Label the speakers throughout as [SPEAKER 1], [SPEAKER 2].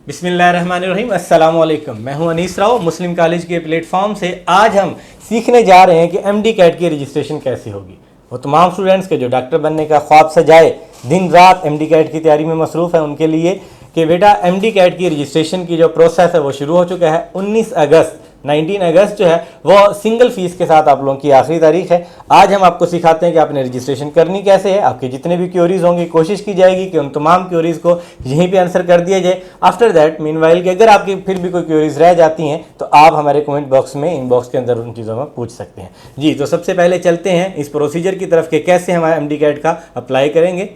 [SPEAKER 1] बिस्मिल्लाहिर्रहमानिर्रहीम, अस्सलाम वालेकुम। मैं हूं अनीस राव, मुस्लिम कॉलेज के प्लेटफॉर्म से। आज हम सीखने जा रहे हैं कि एमडी कैट की रजिस्ट्रेशन कैसे होगी। वो तमाम स्टूडेंट्स के जो डॉक्टर बनने का ख्वाब सजाए, दिन रात एमडी कैट की तैयारी में मसरूफ़ है, उनके लिए कि बेटा एमडी कैट की रजिस्ट्रेशन की जो प्रोसेस है वो शुरू हो चुका है। 19 अगस्त जो है वो सिंगल फीस के साथ आप लोगों की आखिरी तारीख है। आज हम आपको सिखाते हैं कि आपने रजिस्ट्रेशन करनी कैसे है। आपके जितने भी क्वेरीज होंगी कोशिश की जाएगी कि उन तमाम क्वेरीज को यहीं पे आंसर कर दिया जाए। आफ्टर दैट मीनवाइल कि अगर आपकी फिर भी कोई क्वेरीज रह जाती हैं तो आप हमारे कमेंट बॉक्स में, इनबॉक्स के अंदर उन चीज़ों में पूछ सकते हैं। जी, तो सबसे पहले चलते हैं इस प्रोसीजर की तरफ कि कैसे हमारे एमडी कैट का अप्लाई करेंगे।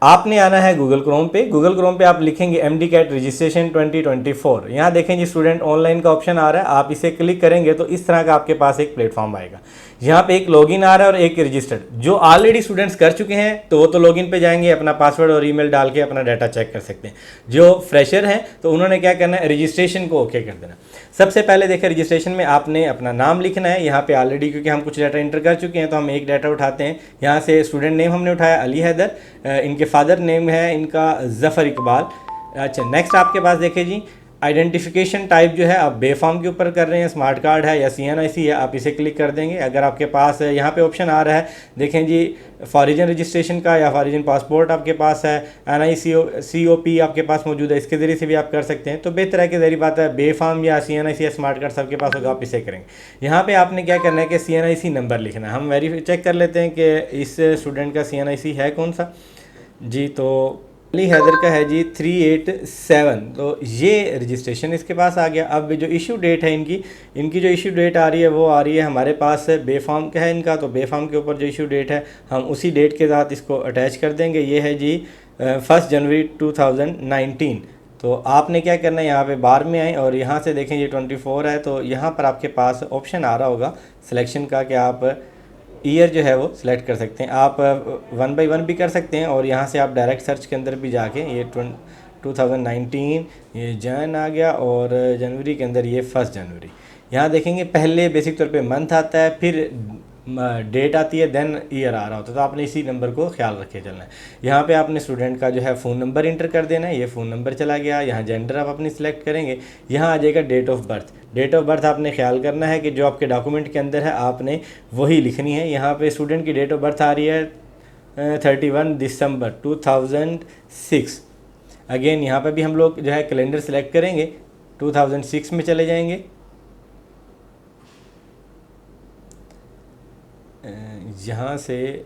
[SPEAKER 1] आपने आना है गूगल क्रोम पे। गूगल क्रोम पे आप लिखेंगे एमडी कैट रजिस्ट्रेशन 2024। यहाँ देखें जी स्टूडेंट ऑनलाइन का ऑप्शन आ रहा है, आप इसे क्लिक करेंगे तो इस तरह का आपके पास एक प्लेटफॉर्म आएगा। यहाँ पे एक लॉगिन आ रहा है और एक रजिस्टर्ड। जो ऑलरेडी स्टूडेंट्स कर चुके हैं तो वो तो लॉगिन पे जाएंगे, अपना पासवर्ड और ईमेल डाल के अपना डाटा चेक कर सकते हैं। जो फ्रेशर हैं तो उन्होंने क्या करना है, रजिस्ट्रेशन को ओके कर देना। सबसे पहले देखें रजिस्ट्रेशन में आपने अपना नाम लिखना है। यहाँ पे ऑलरेडी क्योंकि हम कुछ डाटा इंटर कर चुके हैं तो हम एक डाटा उठाते हैं। यहाँ से स्टूडेंट नेम हमने उठाया अली हैदर, इनके फादर नेम है इनका ज़फ़र इकबाल। अच्छा, नेक्स्ट आपके पास देखें जी आइडेंटिफिकेशन टाइप जो है आप बेफॉर्म के ऊपर कर रहे हैं, स्मार्ट कार्ड है या CNIC है, आप इसे क्लिक कर देंगे। अगर आपके पास यहाँ पे ऑप्शन आ रहा है देखें जी फॉरिजन रजिस्ट्रेशन का या फॉरिजन पासपोर्ट आपके पास है, NICOP आपके पास मौजूद है, इसके ज़रिए से भी आप कर सकते हैं। तो बेहतर है कि ज़री बात है बेफॉर्म या CNIC या स्मार्ट कार्ड सबके पास होगा, आप इसे करेंगे। यहाँ पर आपने क्या करना है कि CNIC नंबर लिखना है। हम वेरीफाई चेक कर लेते हैं कि इस स्टूडेंट का CNIC है कौन सा। जी, तो अली हैदर का है जी 387। तो ये रजिस्ट्रेशन इसके पास आ गया। अब जो इशू डेट है इनकी जो इशू डेट आ रही है वो आ रही है हमारे पास है बेफॉर्म का है इनका। तो बेफॉर्म के ऊपर जो इशू डेट है हम उसी डेट के साथ इसको अटैच कर देंगे। ये है जी 1 जनवरी 2019। तो आपने क्या करना है, यहाँ पे बार में आए और यहाँ से देखें ये 24 है। तो यहाँ पर आपके पास ऑप्शन आ रहा होगा सिलेक्शन का कि आप ईयर जो है वो सिलेक्ट कर सकते हैं। आप 1 by 1 भी कर सकते हैं और यहाँ से आप डायरेक्ट सर्च के अंदर भी जाके ये 2019 ये जन आ गया और जनवरी के अंदर ये 1 जनवरी। यहाँ देखेंगे पहले बेसिक तौर पे मंथ आता है, फिर डेट आती है, देन ईयर आ रहा होता है। तो आपने इसी नंबर को ख्याल रखे चलना है। यहाँ पे आपने स्टूडेंट का जो है फ़ोन नंबर इंटर कर देना है। ये फ़ोन नंबर चला गया। यहाँ जेंडर आप अपनी सिलेक्ट करेंगे। यहाँ आ जाएगा date of birth. Date of birth आपने ख्याल करना है कि जो आपके डॉक्यूमेंट के अंदर है आपने वही लिखनी है। यहाँ पे स्टूडेंट की डेट ऑफ बर्थ आ रही है 31 दिसंबर 2006। अगेन यहाँ पे भी हम लोग जो है कैलेंडर सेलेक्ट करेंगे, 2006 में चले जाएंगे। यहाँ से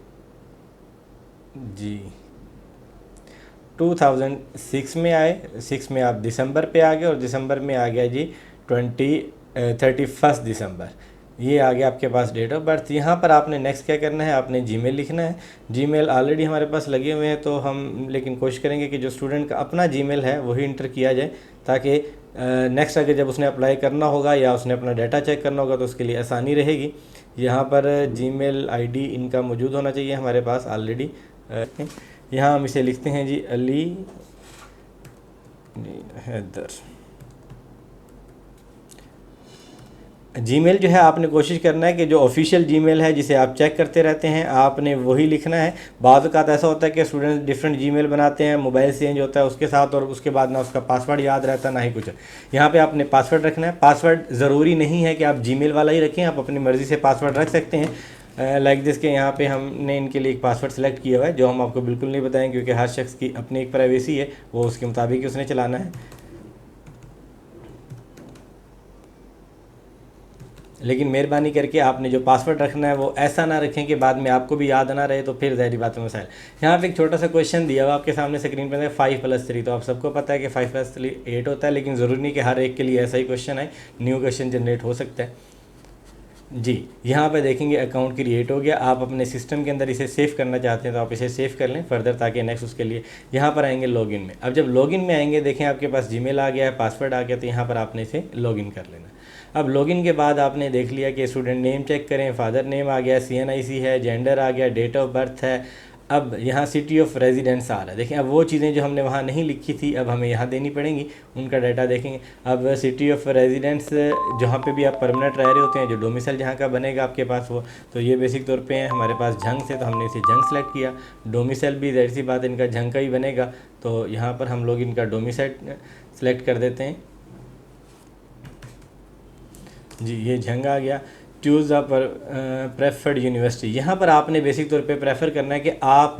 [SPEAKER 1] जी 2006 में आए, 6 में आप दिसंबर पे आ गए और दिसंबर में आ गया जी 31 दिसंबर। ये आ गया आपके पास डेट ऑफ बर्थ। यहाँ पर आपने नेक्स्ट क्या करना है, आपने जीमेल लिखना है। जीमेल ऑलरेडी हमारे पास लगे हुए हैं तो हम लेकिन कोशिश करेंगे कि जो स्टूडेंट का अपना जीमेल है वही इंटर किया जाए, ताकि नेक्स्ट अगर जब उसने अप्लाई करना होगा या उसने अपना डाटा चेक करना होगा तो उसके लिए आसानी रहेगी। यहाँ पर जीमेल आईडी इनका मौजूद होना चाहिए हमारे पास ऑलरेडी। यहाँ हम इसे लिखते हैं जी अली हैदर। जीमेल जो है आपने कोशिश करना है कि जो ऑफिशियल जीमेल है जिसे आप चेक करते रहते हैं आपने वही लिखना है। बाद का ऐसा होता है कि स्टूडेंट डिफरेंट जीमेल बनाते हैं, मोबाइल चेंज होता है उसके साथ और उसके बाद ना उसका पासवर्ड याद रहता ना ही कुछ। यहाँ पे आपने पासवर्ड रखना है। पासवर्ड ज़रूरी नहीं है कि आप जीमेल वाला ही रखें, आप अपनी मर्ज़ी से पासवर्ड रख सकते हैं। लाइक दिस के यहाँ पे हमने इनके लिए एक पासवर्ड सेलेक्ट किया हुआ है जो हम आपको बिल्कुल नहीं बताएं क्योंकि हर शख्स की अपनी एक प्राइवेसी है, वो उसके मुताबिक ही उसने चलाना है। लेकिन मेहरबानी करके आपने जो पासवर्ड रखना है वो ऐसा ना रखें कि बाद में आपको भी याद ना रहे, तो फिर ज़ाहिर बात में मसाइल। यहाँ पे एक छोटा सा क्वेश्चन दिया हुआ आपके सामने स्क्रीन पर है 5+3। तो आप सबको पता है कि 5+3 8 होता है, लेकिन ज़रूरी नहीं कि हर एक के लिए ऐसा ही क्वेश्चन है, न्यू क्वेश्चन जनरेट हो सकता है। जी, यहाँ पे देखेंगे अकाउंट क्रिएट हो गया। आप अपने सिस्टम के अंदर इसे सेव करना चाहते हैं तो आप इसे सेव कर लें फर्दर, ताकि नेक्स्ट उसके लिए यहाँ पर आएंगे लॉगिन में। अब जब लॉगिन में आएंगे देखें आपके पास जीमेल आ गया है, पासवर्ड आ गया, तो यहाँ पर आपने इसे लॉगिन कर लेना। अब लॉगिन के बाद आपने देख लिया कि स्टूडेंट नेम चेक करें, फादर नेम आ गया, CNIC है, जेंडर आ गया, डेट ऑफ बर्थ है, अब यहाँ सिटी ऑफ रेजिडेंस आ रहा है। देखें अब वो चीज़ें जो हमने वहाँ नहीं लिखी थी अब हमें यहाँ देनी पड़ेंगी, उनका डाटा देखेंगे। अब सिटी ऑफ रेजिडेंस जहाँ पे भी आप परमानेंट रह रहे होते हैं, जो डोमिसाइल जहाँ का बनेगा आपके पास वो, तो ये बेसिक तौर पे है हमारे पास झंग से, तो हमने इसे झंग सेलेक्ट किया। डोमिसाइल भी जाहिर सी बात है इनका झंग का ही बनेगा, तो यहाँ पर हम लोग इनका डोमिसाइल सेलेक्ट कर देते हैं जी। ये झंग आ गया। चूज़ अ प्रेफर्ड यूनिवर्सिटी, यहाँ पर आपने बेसिक तौर पे प्रेफर करना है कि आप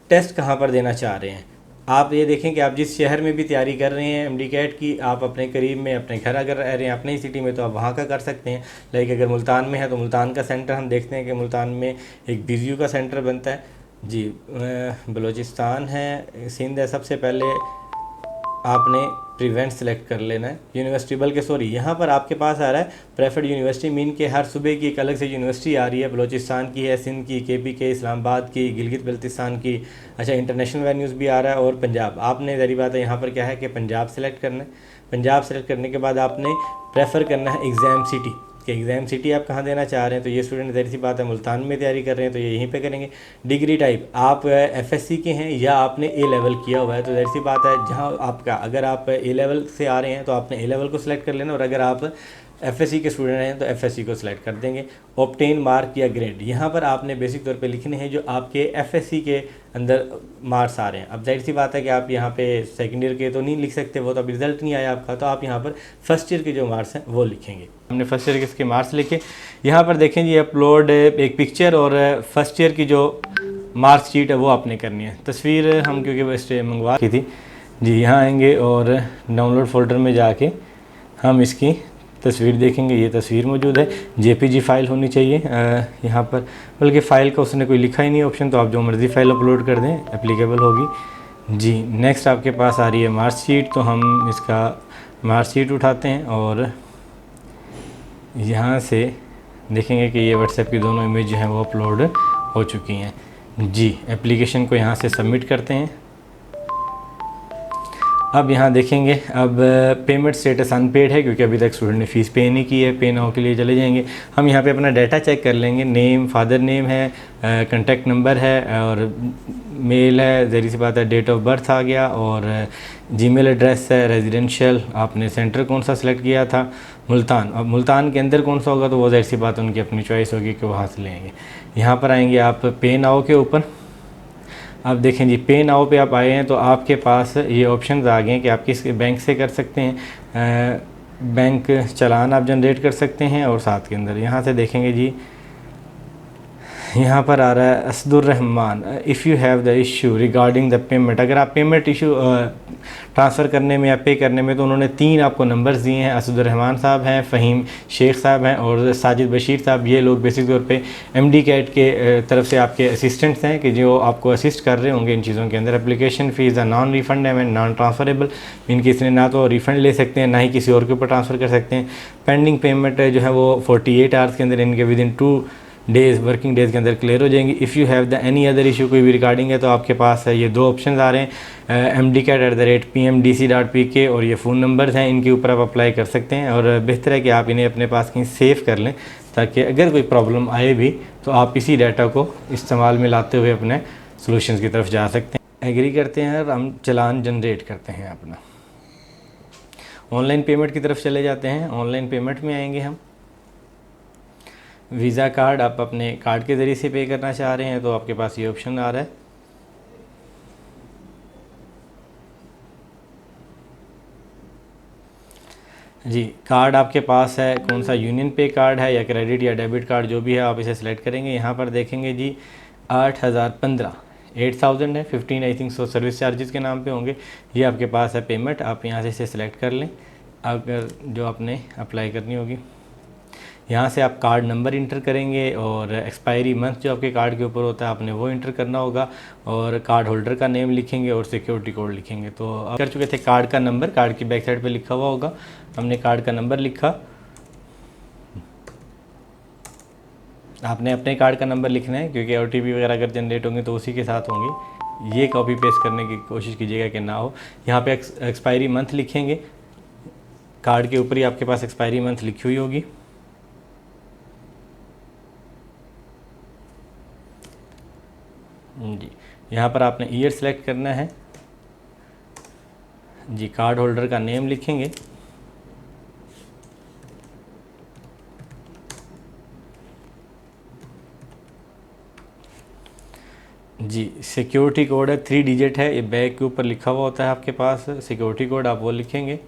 [SPEAKER 1] टेस्ट कहाँ पर देना चाह रहे हैं। आप ये देखें कि आप जिस शहर में भी तैयारी कर रहे हैं एमडी कैट की, आप अपने करीब में अपने घर अगर रह रहे हैं अपने ही सिटी में तो आप वहाँ का कर सकते हैं। लाइक अगर मुल्तान में है तो मुल्तान का सेंटर हम देखते हैं कि मुल्तान में एक बीजीयू का सेंटर बनता है जी। बलूचिस्तान है, सिंध है, सबसे पहले आपने प्रिवेंट सेलेक्ट कर लेना है यूनिवर्सिटी, बल्कि सॉरी यहाँ पर आपके पास आ रहा है प्रेफर्ड यूनिवर्सिटी, मीन के हर सूबे की एक अलग से यूनिवर्सिटी आ रही है। बलूचिस्तान की है, सिंध की, केपी के, इस्लामाबाद की, गिलगित बल्तिस्तान की, अच्छा इंटरनेशनल वेन्यूज़ भी आ रहा है, और पंजाब। आपने ज़री बात है यहाँ पर क्या है कि पंजाब सेलेक्ट करना है। पंजाब सेलेक्ट करने के बाद आपने प्रेफर करना है एग्ज़ाम सिटी, कि एग्ज़ाम सिटी आप कहाँ देना चाह रहे हैं। तो ये स्टूडेंट ज़ाहिर सी बात है मुल्तान में तैयारी कर रहे हैं तो ये यहीं पे करेंगे। डिग्री टाइप आप एफएससी के हैं या आपने ए लेवल किया हुआ है, तो ज़ाहिर सी बात है जहाँ आपका, अगर आप ए लेवल से आ रहे हैं तो आपने ए लेवल को सिलेक्ट कर लेना, और अगर आप एफएससी के स्टूडेंट हैं तो एफएससी को सिलेक्ट कर देंगे। ऑब्टेन मार्क या ग्रेड, यहाँ पर आपने बेसिक तौर पे लिखने हैं जो आपके एफएससी के अंदर मार्क्स आ रहे हैं। अब जाहिर सी बात है कि आप यहाँ पे सेकंड ईयर के तो नहीं लिख सकते, वो तो अभी रिजल्ट नहीं आया आपका, तो आप यहाँ पर फर्स्ट ईयर के जो मार्क्स हैं वो लिखेंगे। हमने फर्स्ट ईयर के इसके मार्क्स लिखे। यहाँ पर देखें जी अपलोड एक पिक्चर और फर्स्ट ईयर की जो मार्कशीट है वो आपने करनी है। तस्वीर हम क्योंकि बस मंगवा की थी जी, यहाँ आएंगे और डाउनलोड फोल्डर में जाके हम इसकी तस्वीर देखेंगे। ये तस्वीर मौजूद है, जेपीजी फ़ाइल होनी चाहिए यहाँ पर, बल्कि फ़ाइल का उसने कोई लिखा ही नहीं ऑप्शन, तो आप जो मर्ज़ी फ़ाइल अपलोड कर दें एप्लीकेबल होगी जी। नेक्स्ट आपके पास आ रही है मार्कशीट, तो हम इसका मार्कशीट उठाते हैं और यहाँ से देखेंगे कि ये व्हाट्सएप की दोनों इमेज जो हैं वो अपलोड हो चुकी हैं जी। एप्लीकेशन को यहाँ से सबमिट करते हैं। अब यहाँ देखेंगे अब पेमेंट स्टेटस अनपेड है क्योंकि अभी तक स्टूडेंट ने फ़ीस पे नहीं की है। पे नाउ के लिए चले जाएंगे। हम यहाँ पे अपना डाटा चेक कर लेंगे। नेम फादर नेम है, कॉन्टैक्ट नंबर है और मेल है, ज़री सी बात है, डेट ऑफ बर्थ आ गया और जीमेल एड्रेस है, रेजिडेंशियल आपने सेंटर कौन सा सिलेक्ट किया था, मुल्तान। अब मुल्तान के अंदर कौन सा होगा तो वो ज़ाहिर सी बात उनकी अपनी चॉइस होगी कि वहाँ से लेंगे। यहाँ पर आएंगे आप पे नाउ के ऊपर। अब देखें जी पे नाउ पे आप आए हैं तो आपके पास ये ऑप्शंस आ गए हैं कि आप किस बैंक से कर सकते हैं। बैंक चालान आप जनरेट कर सकते हैं और साथ के अंदर यहाँ से देखेंगे जी, यहाँ पर आ रहा है Asadurrahman, if you have the issue regarding the payment. अगर आप पेमेंट इशू ट्रांसफ़र करने में या पे करने में, तो उन्होंने 3 आपको नंबर्स दिए हैं। असदुर्रहमान साहब हैं, फ़हीम शेख साहब हैं और साजिद बशीर साहब। ये लोग बेसिक तौर पे एमडी कैट के तरफ से आपके असिस्टेंट्स हैं कि जो आपको असिस्ट कर रहे होंगे इन चीज़ों के अंदर। एप्लीकेशन फ़ीस नॉन रिफंड है, नॉन ट्रांसफरेबल, इनकी इसने ना तो रिफ़ंड ले सकते हैं ना ही किसी और के ऊपर ट्रांसफ़र कर सकते हैं। पेंडिंग पेमेंट जो है वो 48 आवर्स के अंदर इनके विदिन 2 डेज़ वर्किंग डेज़ के अंदर क्लियर हो जाएंगी। If you have the any other issue, कोई भी रिगार्डिंग है तो आपके पास है ये 2 ऑप्शन आ रहे हैं, mdcat@pmdc.pk और ये फ़ोन नंबर्स हैं, इनके ऊपर आप अप्लाई कर सकते हैं। और बेहतर है कि आप इन्हें अपने पास कहीं सेव कर लें ताकि अगर कोई प्रॉब्लम आए भी तो आप इसी डाटा को इस्तेमाल में लाते हुए अपने सोल्यूशन की तरफ जा सकते हैं। एग्री करते हैं और हम चालान जनरेट करते हैं अपना। ऑनलाइन पेमेंट की तरफ चले जाते हैं। ऑनलाइन पेमेंट में आएंगे हम। वीज़ा कार्ड, आप अपने कार्ड के ज़रिए से पे करना चाह रहे हैं तो आपके पास ये ऑप्शन आ रहा है। जी, कार्ड आपके पास है, कौन सा यूनियन पे कार्ड है या क्रेडिट या डेबिट कार्ड जो भी है आप इसे सिलेक्ट करेंगे। यहाँ पर देखेंगे जी 8015 8000 है, 15 I think so service charges के नाम पे होंगे। ये आपके पास है पेमेंट, आप यहाँ से इसे सिलेक्ट कर लें अगर जो आपने अप्लाई करनी होगी। यहाँ से आप कार्ड नंबर इंटर करेंगे और एक्सपायरी मंथ जो आपके कार्ड के ऊपर होता है आपने वो इंटर करना होगा और कार्ड होल्डर का नेम लिखेंगे और सिक्योरिटी कोड लिखेंगे। तो आप कर चुके थे कार्ड का नंबर, कार्ड की बैक साइड पे लिखा हुआ होगा, हमने कार्ड का नंबर लिखा। आपने अपने कार्ड का नंबर लिखना है क्योंकि OTP वगैरह अगर जनरेट होंगे तो उसी के साथ होंगी। ये कॉपी पेस्ट करने की कोशिश कीजिएगा कि ना हो। यहाँ पे एक्सपायरी मंथ लिखेंगे, कार्ड के ऊपर ही आपके पास एक्सपायरी मंथ लिखी हुई होगी। जी, यहाँ पर आपने ईयर सेलेक्ट करना है जी, कार्ड होल्डर का नेम लिखेंगे, जी सिक्योरिटी कोड है 3 डिजिट है, ये बैग के ऊपर लिखा हुआ होता है आपके पास सिक्योरिटी कोड, आप वो लिखेंगे।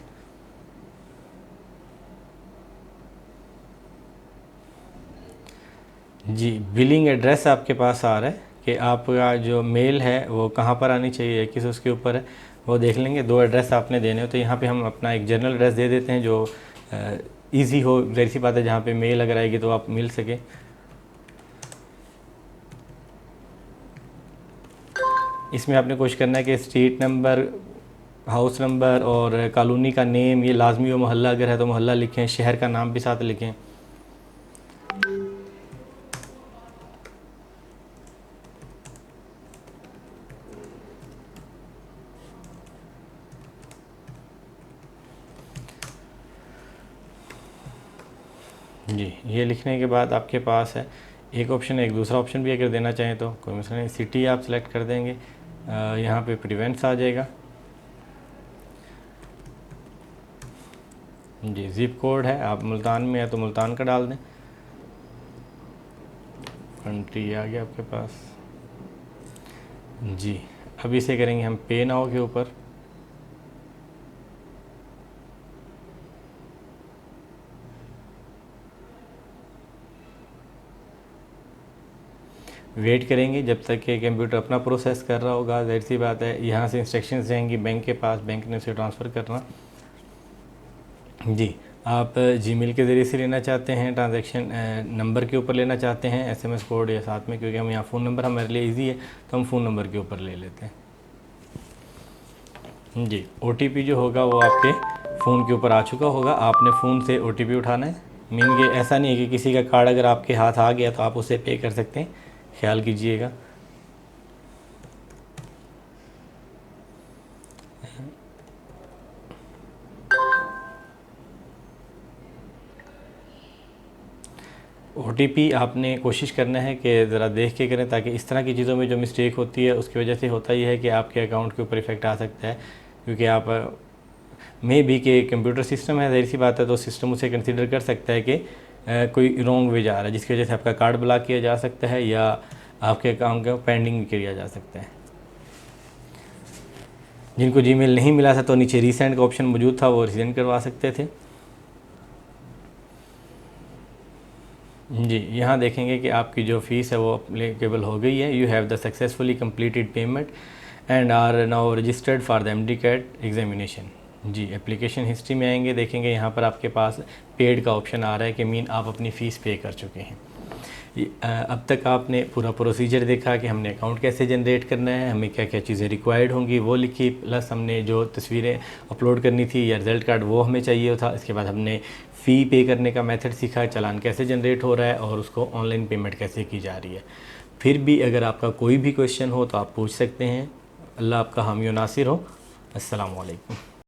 [SPEAKER 1] जी बिलिंग एड्रेस आपके पास आ रहा है कि आपका जो मेल है वो कहाँ पर आनी चाहिए, किस उसके ऊपर है वो देख लेंगे। 2 एड्रेस आपने देने हो, तो यहाँ पे हम अपना एक जनरल एड्रेस दे देते हैं जो इजी हो, ज़ाहिर सी बात है जहाँ पे मेल अगर आएगी तो आप मिल सके। इसमें आपने कोशिश करना है कि स्ट्रीट नंबर, हाउस नंबर और कॉलोनी का नेम ये लाजमी हो, मोहल्ला अगर है तो मोहल्ला लिखें, शहर का नाम भी साथ लिखें। जी ये लिखने के बाद आपके पास है एक ऑप्शन है, एक दूसरा ऑप्शन भी अगर देना चाहें तो कोई मसला नहीं। सिटी आप सेलेक्ट कर देंगे, यहाँ पे प्रिवेंट्स आ जाएगा जी। ज़िप कोड है, आप मुल्तान में है तो मुल्तान का डाल दें। कंट्री आ गया आपके पास जी। अब इसे करेंगे हम पे नाउ के ऊपर। वेट करेंगे जब तक कि कंप्यूटर अपना प्रोसेस कर रहा होगा। ज़ाहिर सी बात है यहाँ से इंस्ट्रक्शंस जाएंगी बैंक के पास, बैंक ने उसे ट्रांसफ़र करना जी। आप जीमेल के ज़रिए से लेना चाहते हैं, ट्रांजैक्शन नंबर के ऊपर लेना चाहते हैं, एसएमएस कोड या साथ में, क्योंकि हम यहाँ फ़ोन नंबर हमारे लिए इजी है तो हम फ़ोन नंबर के ऊपर ले लेते हैं जी। ओटीपी जो होगा वो आपके फ़ोन के ऊपर आ चुका होगा, आपने फ़ोन से ओटीपी उठाना है। मीन के ऐसा नहीं है कि किसी का कार्ड अगर आपके हाथ आ गया तो आप उसे पे कर सकते हैं, ख्याल कीजिएगा। ओटीपी आपने कोशिश करना है कि ज़रा देख के करें, ताकि इस तरह की चीज़ों में जो मिस्टेक होती है उसकी वजह से होता ही है कि आपके अकाउंट के ऊपर इफ़ेक्ट आ सकता है, क्योंकि आप मे भी के कंप्यूटर सिस्टम है, ज़ाहिर सी बात है, तो सिस्टम उसे कंसीडर कर सकता है कि कोई रॉन्ग वे जा रहा है, जिसकी वजह से आपका कार्ड ब्लॉक किया जा सकता है या आपके अकाउंट को पेंडिंग भी किया जा सकता है। जिनको जीमेल नहीं मिला था तो नीचे रीसेंड का ऑप्शन मौजूद था, वो रीसेंड करवा सकते थे जी। यहाँ देखेंगे कि आपकी जो फ़ीस है वो अप्लीकेबल हो गई है। You have the successfully completed payment and are now registered for the MD-CAT examination जी। एप्लीकेशन हिस्ट्री में आएंगे, देखेंगे यहाँ पर आपके पास पेड का ऑप्शन आ रहा है कि मीन आप अपनी फ़ीस पे कर चुके हैं। अब तक आपने पूरा प्रोसीजर देखा कि हमने अकाउंट कैसे जनरेट करना है, हमें क्या क्या चीज़ें रिक्वायर्ड होंगी वो लिखी, प्लस हमने जो तस्वीरें अपलोड करनी थी या रिज़ल्ट कार्ड वो हमें चाहिए था। इसके बाद हमने फ़ी पे करने का मेथड सीखा, चालान कैसे जनरेट हो रहा है और उसको ऑनलाइन पेमेंट कैसे की जा रही है। फिर भी अगर आपका कोई भी क्वेश्चन हो तो आप पूछ सकते हैं। अल्लाह आपका हामी व नासिर हो। अस्सलामु अलैकुम।